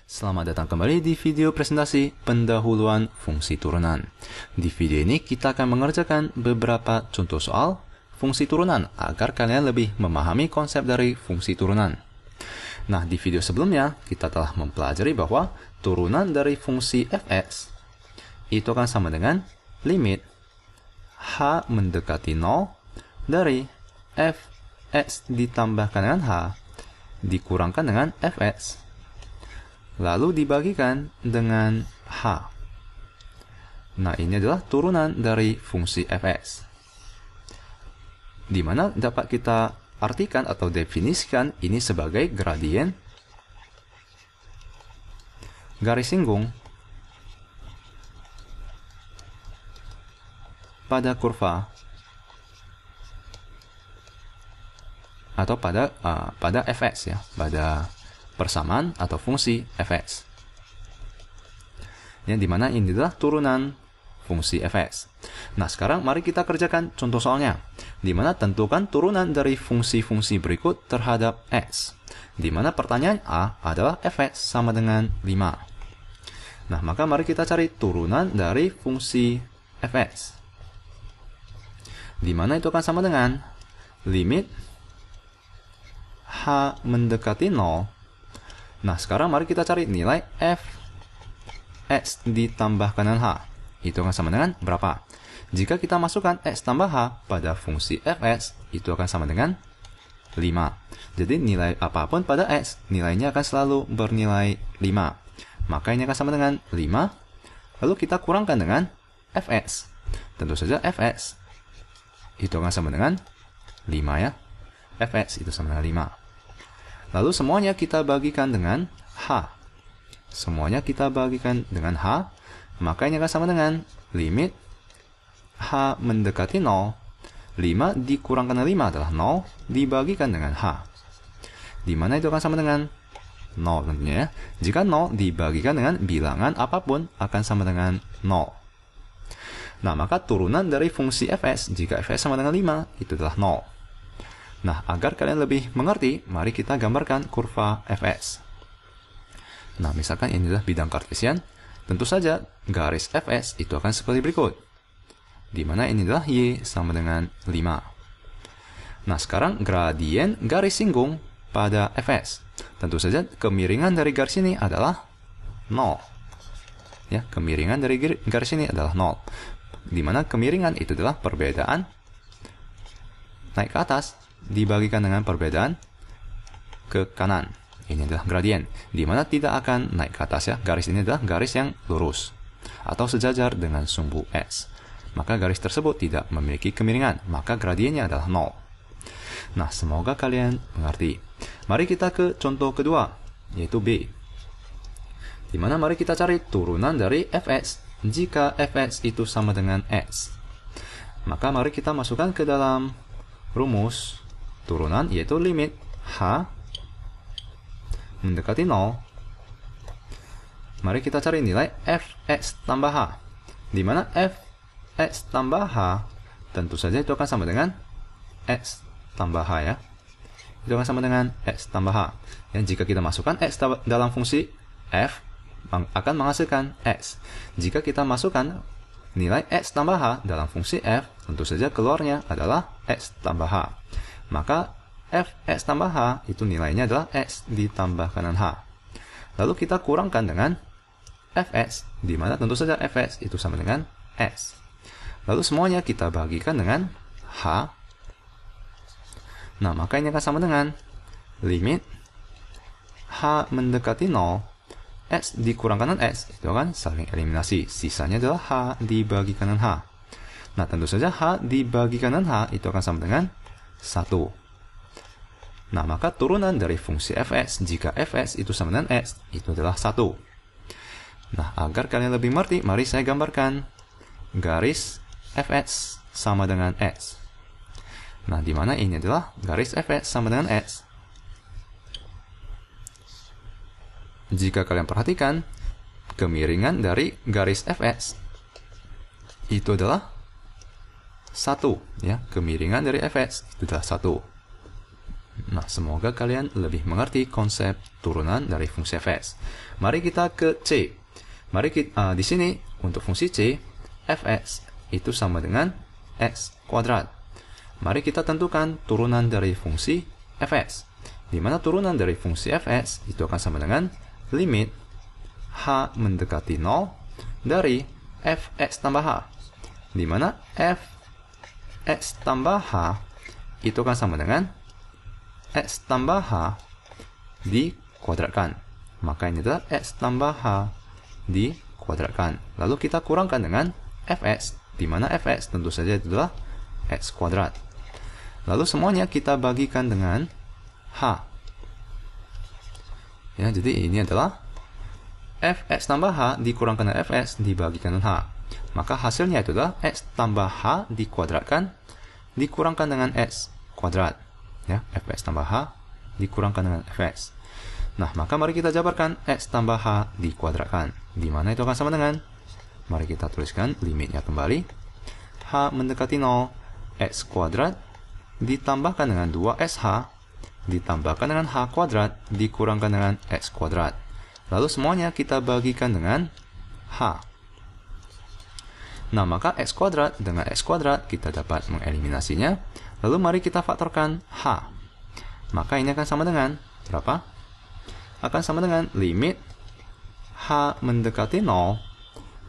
Selamat datang kembali di video presentasi pendahuluan fungsi turunan. Di video ini kita akan mengerjakan beberapa contoh soal fungsi turunan agar kalian lebih memahami konsep dari fungsi turunan. Nah, di video sebelumnya kita telah mempelajari bahwa turunan dari fungsi fx itu akan sama dengan limit h mendekati 0 dari fx ditambahkan dengan h dikurangkan dengan fx lalu dibagikan dengan h. Nah, ini adalah turunan dari fungsi fx, di mana dapat kita artikan atau definisikan ini sebagai gradien garis singgung pada kurva atau pada fx ya, pada persamaan atau fungsi fx. Yang dimana ini adalah turunan fungsi fx. Nah, sekarang mari kita kerjakan contoh soalnya, dimana tentukan turunan dari fungsi-fungsi berikut terhadap x, dimana pertanyaan A adalah fx sama dengan 5. Nah, maka mari kita cari turunan dari fungsi fx, dimana itu akan sama dengan limit h mendekati 0. Nah, sekarang mari kita cari nilai fx ditambahkan dengan h. Itu akan sama dengan berapa? Jika kita masukkan x tambah h pada fungsi fx, itu akan sama dengan 5. Jadi nilai apapun pada x, nilainya akan selalu bernilai 5. Maka ini akan sama dengan 5. Lalu kita kurangkan dengan fx. Tentu saja fx itu akan sama dengan 5 ya. Fx itu sama dengan 5. Lalu semuanya kita bagikan dengan h. Semuanya kita bagikan dengan h. Maka ini akan sama dengan limit h mendekati 0. 5 dikurangkan dengan 5 adalah 0 dibagikan dengan h. Dimana itu akan sama dengan 0 tentunya ya. Jika 0 dibagikan dengan bilangan apapun akan sama dengan 0. Nah, maka turunan dari fungsi fx jika fx sama dengan 5 itu adalah 0. Nah, agar kalian lebih mengerti, mari kita gambarkan kurva fx. Nah, misalkan ini adalah bidang kartesian, tentu saja garis fx itu akan seperti berikut, di mana ini adalah y sama dengan 5. Nah, sekarang gradien garis singgung pada fx. Tentu saja kemiringan dari garis ini adalah 0. Ya, kemiringan dari garis ini adalah 0. Di mana kemiringan itu adalah perbedaan naik ke atas dibagikan dengan perbedaan ke kanan. Ini adalah gradien, di mana tidak akan naik ke atas ya. Garis ini adalah garis yang lurus atau sejajar dengan sumbu x. Maka garis tersebut tidak memiliki kemiringan, maka gradiennya adalah 0. Nah, semoga kalian mengerti. Mari kita ke contoh kedua, yaitu B. Di mana mari kita cari turunan dari fx jika fx itu sama dengan x. Maka mari kita masukkan ke dalam rumus turunan, yaitu limit h mendekati 0. Mari kita cari nilai fx tambah h, di mana fx tambah h tentu saja itu akan sama dengan x tambah h ya. Itu akan sama dengan x tambah h. Dan jika kita masukkan x dalam fungsi f akan menghasilkan x. Jika kita masukkan nilai x tambah h dalam fungsi f, tentu saja keluarnya adalah x tambah h. Maka fx tambah h itu nilainya adalah x ditambahkan dengan h. Lalu kita kurangkan dengan fx, di mana tentu saja fx itu sama dengan x. Lalu semuanya kita bagikan dengan h. Nah, maka ini akan sama dengan limit h mendekati 0, x dikurangkan dengan x, itu akan saling eliminasi. Sisanya adalah h dibagikan dengan h. Nah, tentu saja h dibagikan dengan h itu akan sama dengan 1. Nah, maka turunan dari fungsi fx jika fx itu sama dengan x itu adalah 1. Nah, agar kalian lebih mengerti, mari saya gambarkan garis fx sama dengan x. Nah, di mana ini adalah garis fx sama dengan x. Jika kalian perhatikan, kemiringan dari garis fx itu adalah 1 ya. Kemiringan dari fx itu adalah 1. Nah, semoga kalian lebih mengerti konsep turunan dari fungsi fx. Mari kita ke C. Mari kita, di sini untuk fungsi C, fx itu sama dengan x kuadrat. Mari kita tentukan turunan dari fungsi fx. Di mana turunan dari fungsi fx itu akan sama dengan limit h mendekati 0 dari fx tambah h. Di mana fx tambah h itu akan sama dengan x tambah h dikuadratkan. Maka ini adalah x tambah h dikuadratkan. Lalu kita kurangkan dengan fx, di mana fx tentu saja itu adalah x kuadrat. Lalu semuanya kita bagikan dengan h. Ya, jadi ini adalah fx tambah h dikurangkan dengan fx dibagikan dengan h. Maka hasilnya itu adalah x tambah h dikuadratkan dikurangkan dengan x kuadrat. Ya, fx tambah h dikurangkan dengan fx. Nah, maka mari kita jabarkan x tambah h dikuadratkan. Di mana itu akan sama dengan, mari kita tuliskan limitnya kembali. H mendekati 0, x kuadrat ditambahkan dengan 2sh ditambahkan dengan h kuadrat dikurangkan dengan x kuadrat. Lalu semuanya kita bagikan dengan h. Nah, maka x kuadrat dengan x kuadrat kita dapat mengeliminasinya. Lalu mari kita faktorkan h. Maka ini akan sama dengan berapa? Akan sama dengan limit h mendekati 0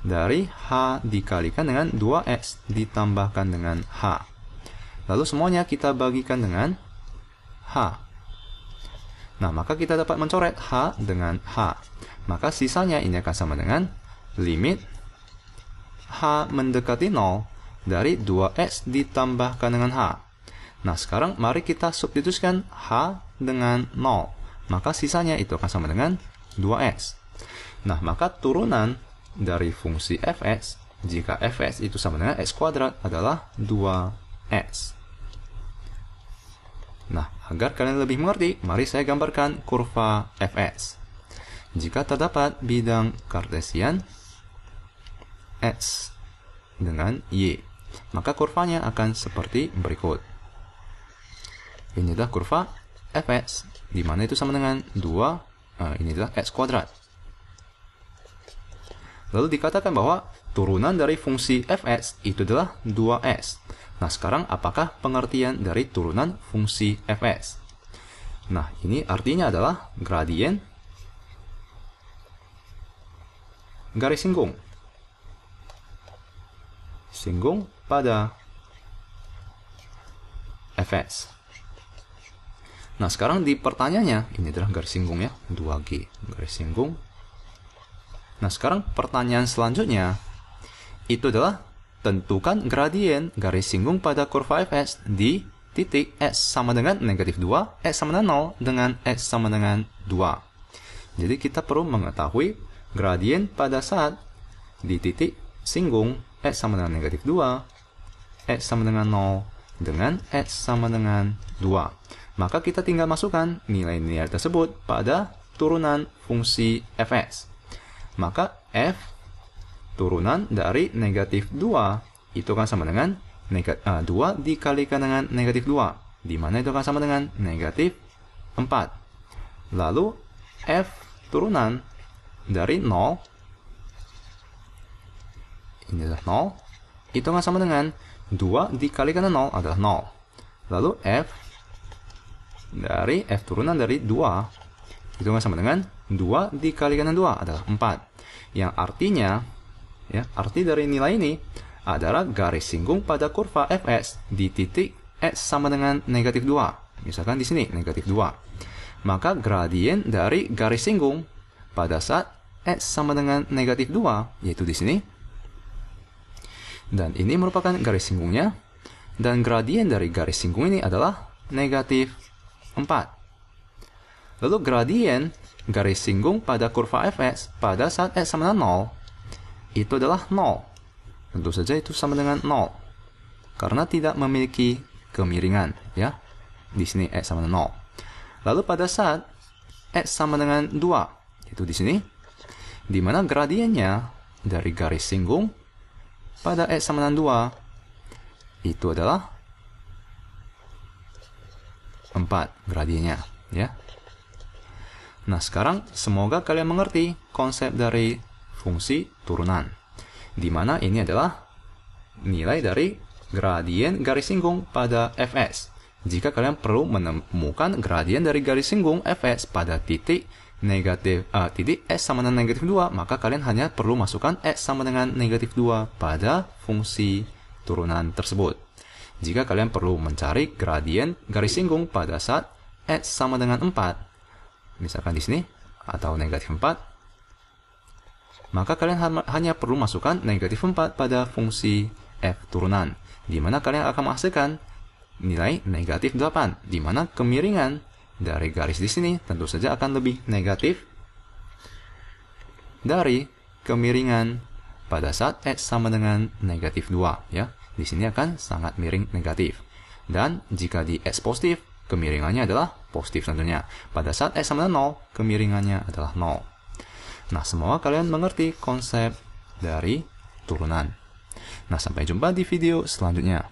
dari h dikalikan dengan 2x ditambahkan dengan h. Lalu semuanya kita bagikan dengan h. Nah, maka kita dapat mencoret h dengan h. Maka sisanya ini akan sama dengan limit h mendekati 0 dari 2x ditambahkan dengan h. Nah, sekarang mari kita substitusikan h dengan 0. Maka sisanya itu akan sama dengan 2x. Nah, maka turunan dari fungsi fx, jika fx itu sama dengan x kuadrat, adalah 2x. Nah, agar kalian lebih mengerti, mari saya gambarkan kurva fx. Jika terdapat bidang kartesian x dengan y, maka kurvanya akan seperti berikut. Ini adalah kurva fx, di mana itu sama dengan 2, ini adalah x kuadrat. Lalu dikatakan bahwa turunan dari fungsi fx itu adalah 2x. Nah, sekarang apakah pengertian dari turunan fungsi fx? Nah, ini artinya adalah gradien garis singgung pada fx. Nah, sekarang di pertanyaannya, ini adalah garis singgung ya, 2G, garis singgung. Nah, sekarang pertanyaan selanjutnya, itu adalah tentukan gradien garis singgung pada kurva fx di titik x sama dengan negatif 2, x sama dengan 0, dengan x sama dengan 2. Jadi kita perlu mengetahui gradien pada saat di titik singgung x sama dengan negatif 2, x sama dengan 0, dengan x sama dengan 2. Maka kita tinggal masukkan nilai-nilai tersebut pada turunan fungsi fx. Maka f turunan dari negatif 2 itu akan sama dengan 2 dikalikan dengan negatif 2, di mana itu akan sama dengan negatif 4. Lalu f turunan dari 0, ini adalah 0, itu akan sama dengan 2 dikalikan dengan 0 adalah 0. Lalu f turunan dari 2 itu akan sama dengan 2 dikalikan dengan 2 adalah 4. Yang artinya, ya, arti dari nilai ini adalah garis singgung pada kurva fx di titik x sama dengan negatif 2. Misalkan di sini negatif 2. Maka gradien dari garis singgung pada saat x sama dengan negatif 2, yaitu di sini. Dan ini merupakan garis singgungnya. Dan gradien dari garis singgung ini adalah negatif 4. Lalu gradien garis singgung pada kurva fx pada saat x sama dengan 0 itu adalah 0. Tentu saja itu sama dengan 0 karena tidak memiliki kemiringan, ya. Di sini x sama dengan 0. Lalu pada saat x sama dengan 2 itu di sini, di mana gradiennya dari garis singgung pada x sama dengan 2 itu adalah 4 gradiennya, ya. Nah, sekarang semoga kalian mengerti konsep dari fungsi turunan, di mana ini adalah nilai dari gradien garis singgung pada fs. Jika kalian perlu menemukan gradien dari garis singgung fs pada titik titik s sama dengan negatif 2, maka kalian hanya perlu masukkan s sama dengan negatif 2 pada fungsi turunan tersebut. Jika kalian perlu mencari gradien garis singgung pada saat s sama dengan 4, misalkan di sini, atau negatif 4, maka kalian hanya perlu masukkan negatif 4 pada fungsi f turunan, di mana kalian akan menghasilkan nilai negatif 8, di mana kemiringan dari garis di sini tentu saja akan lebih negatif dari kemiringan pada saat x sama dengan negatif 2, ya. Di sini akan sangat miring negatif. Dan jika di x positif, kemiringannya adalah positif tentunya. Pada saat x sama dengan 0, kemiringannya adalah 0. Nah, semoga kalian mengerti konsep dari turunan. Nah, sampai jumpa di video selanjutnya.